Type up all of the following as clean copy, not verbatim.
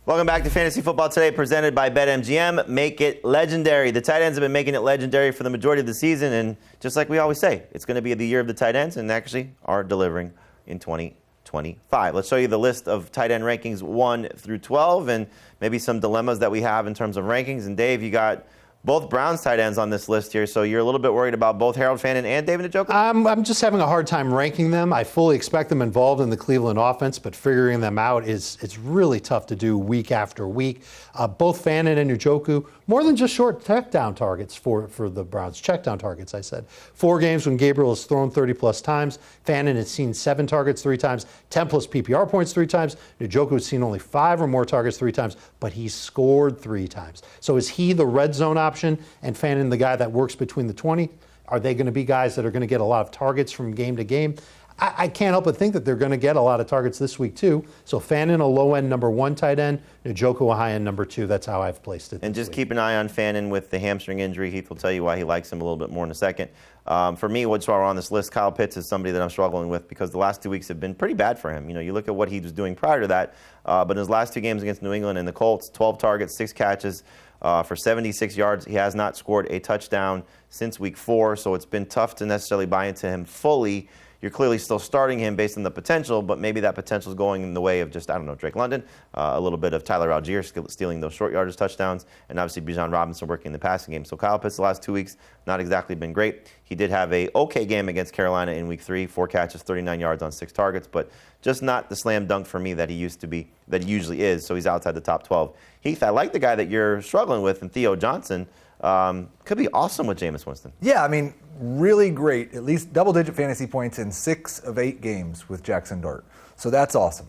Welcome back to Fantasy Football Today, presented by BetMGM. Make it legendary. The tight ends have been making it legendary for the majority of the season, and just like we always say, it's going to be the year of the tight ends, and actually are delivering in 2025. Let's show you the list of tight end rankings 1 through 12, and maybe some dilemmas that we have in terms of rankings. And Dave, you got both Browns tight ends on this list here, so you're a little bit worried about both Harold Fannin and David Njoku? I'm just having a hard time ranking them. I fully expect them involved in the Cleveland offense, but figuring them out it's really tough to do week after week. Both Fannin and Njoku, more than just short check-down targets for the Browns. Check-down targets, I said. 4 games when Gabriel has thrown 30-plus times. Fannin has seen 7 targets 3 times, 10-plus PPR points 3 times. Njoku has seen only 5 or more targets 3 times, but he's scored 3 times. So is he the red zone option and Fannin the guy that works between the 20? Are they going to be guys that are going to get a lot of targets from game to game? I can't help but think that they're going to get a lot of targets this week, too. So Fannin, a low-end number 1 tight end, Njoku, a high-end number 2. That's how I've placed it. And just keep an eye on Fannin with the hamstring injury. Heath will tell you why he likes him a little bit more in a second. For me, what's on this list, Kyle Pitts is somebody that I'm struggling with because the last 2 weeks have been pretty bad for him. You know, you look at what he was doing prior to that, but in his last 2 games against New England and the Colts, 12 targets, 6 catches, for 76 yards. He has not scored a touchdown since week 4, so it's been tough to necessarily buy into him fully. You're clearly still starting him based on the potential, but maybe that potential is going in the way of just, I don't know, Drake London, a little bit of Tyler Algier stealing those short yardage touchdowns, and obviously Bijan Robinson working in the passing game. So Kyle Pitts the last 2 weeks, not exactly been great. He did have a okay game against Carolina in week 3, 4 catches, 39 yards on 6 targets, but just not the slam dunk for me that he used to be, that he usually is, so he's outside the top 12. Heath, I like the guy that you're struggling with, and Theo Johnson. Could be awesome with Jameis Winston. Yeah, I mean, really great. At least double-digit fantasy points in 6 of 8 games with Jackson Dart. So that's awesome.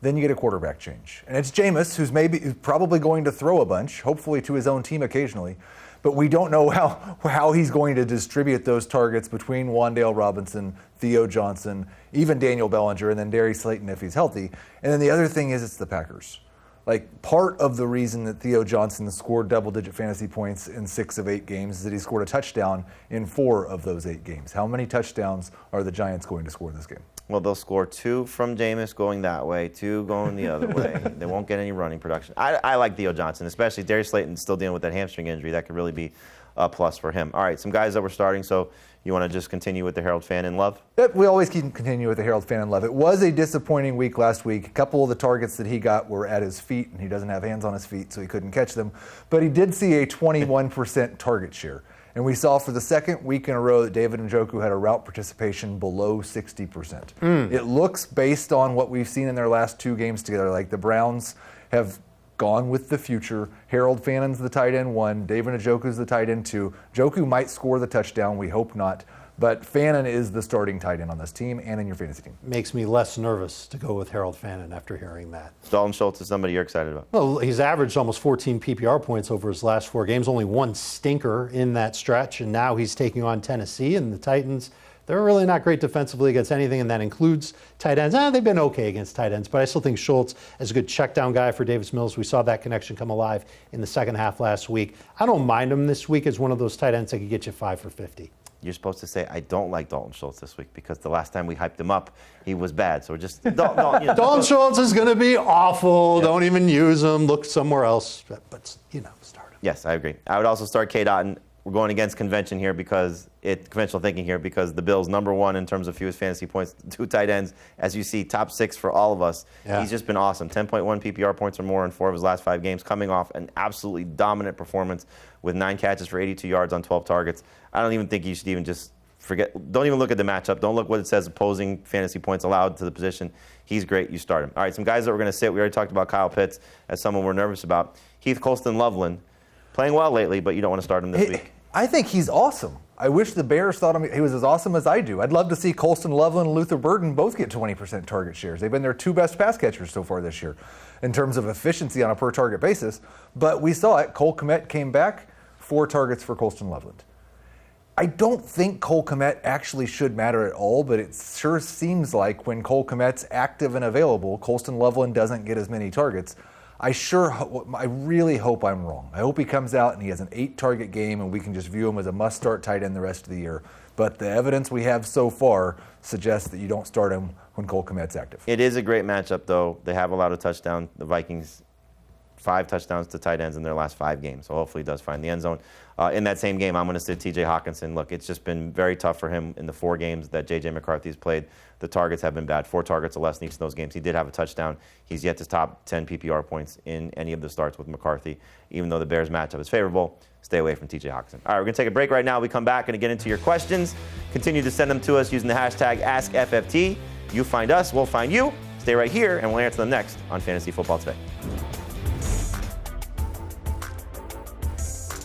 Then you get a quarterback change. And it's Jameis, who's probably going to throw a bunch, hopefully to his own team occasionally. But we don't know how he's going to distribute those targets between Wan'Dale Robinson, Theo Johnson, even Daniel Bellinger, and then Darius Slayton if he's healthy. And then the other thing is it's the Packers. Like, part of the reason that Theo Johnson scored double-digit fantasy points in 6 of 8 games is that he scored a touchdown in 4 of those 8 games. How many touchdowns are the Giants going to score this game? Well, they'll score 2 from Jameis going that way, 2 going the other way. They won't get any running production. I like Theo Johnson, especially Darius Slayton still dealing with that hamstring injury. That could really be a plus for him. All right, some guys that we're starting. So you want to just continue with the Harold Fannin love? Yep, we always continue with the Harold Fannin love. It was a disappointing week last week. A couple of the targets that he got were at his feet, and he doesn't have hands on his feet, so he couldn't catch them. But he did see a 21% target share. And we saw for the second week in a row that David Njoku had a route participation below 60%. It looks, based on what we've seen in their last 2 games together, like the Browns have gone with the future. Harold Fannin's the tight end 1. David Njoku's the tight end 2. Njoku might score the touchdown. We hope not. But Fannin is the starting tight end on this team and in your fantasy team. Makes me less nervous to go with Harold Fannin after hearing that. Dalton Schultz is somebody you're excited about. Well, he's averaged almost 14 PPR points over his last 4 games, only 1 stinker in that stretch, and now he's taking on Tennessee, and the Titans, they're really not great defensively against anything, and that includes tight ends. They've been okay against tight ends, but I still think Schultz is a good check-down guy for Davis Mills. We saw that connection come alive in the second half last week. I don't mind him this week as one of those tight ends that could get you 5 for 50. You're supposed to say, I don't like Dalton Schultz this week because the last time we hyped him up, he was bad. So we're just, Dalton Schultz is going to be awful. Yep. Don't even use him. Look somewhere else. But start him. Yes, I agree. I would also start Cade Otton. We're going against conventional thinking here because the Bills number 1 in terms of fewest fantasy points, 2 tight ends, as you see, top 6 for all of us. Yeah. He's just been awesome. 10.1 PPR points or more in 4 of his last 5 games, coming off an absolutely dominant performance with 9 catches for 82 yards on 12 targets. I don't even think you should even just forget. Don't even look at the matchup. Don't look what it says opposing fantasy points allowed to the position. He's great. You start him. All right, some guys that we're going to sit. We already talked about Kyle Pitts as someone we're nervous about. Heath Colston-Loveland, playing well lately, but you don't want to start him this week. I think he's awesome. I wish the Bears thought he was as awesome as I do. I'd love to see Colston Loveland and Luther Burden both get 20% target shares. They've been their 2 best pass catchers so far this year in terms of efficiency on a per-target basis. But we saw it. Cole Kmet came back, 4 targets for Colston Loveland. I don't think Cole Kmet actually should matter at all, but it sure seems like when Cole Kmet's active and available, Colston Loveland doesn't get as many targets. I really hope I'm wrong. I hope he comes out and he has an 8-target game and we can just view him as a must-start tight end the rest of the year. But the evidence we have so far suggests that you don't start him when Cole Kmet's active. It is a great matchup, though. They have a lot of touchdowns. The Vikings 5 touchdowns to tight ends in their last 5 games. So hopefully he does find the end zone. In that same game, I'm going to sit T.J. Hawkinson. Look, it's just been very tough for him in the 4 games that J.J. McCarthy's played. The targets have been bad. 4 targets or less in each of those games. He did have a touchdown. He's yet to top 10 PPR points in any of the starts with McCarthy. Even though the Bears matchup is favorable, stay away from T.J. Hawkinson. All right, we're going to take a break right now. We come back and get into your questions. Continue to send them to us using the hashtag AskFFT. You find us, we'll find you. Stay right here, and we'll answer them next on Fantasy Football Today.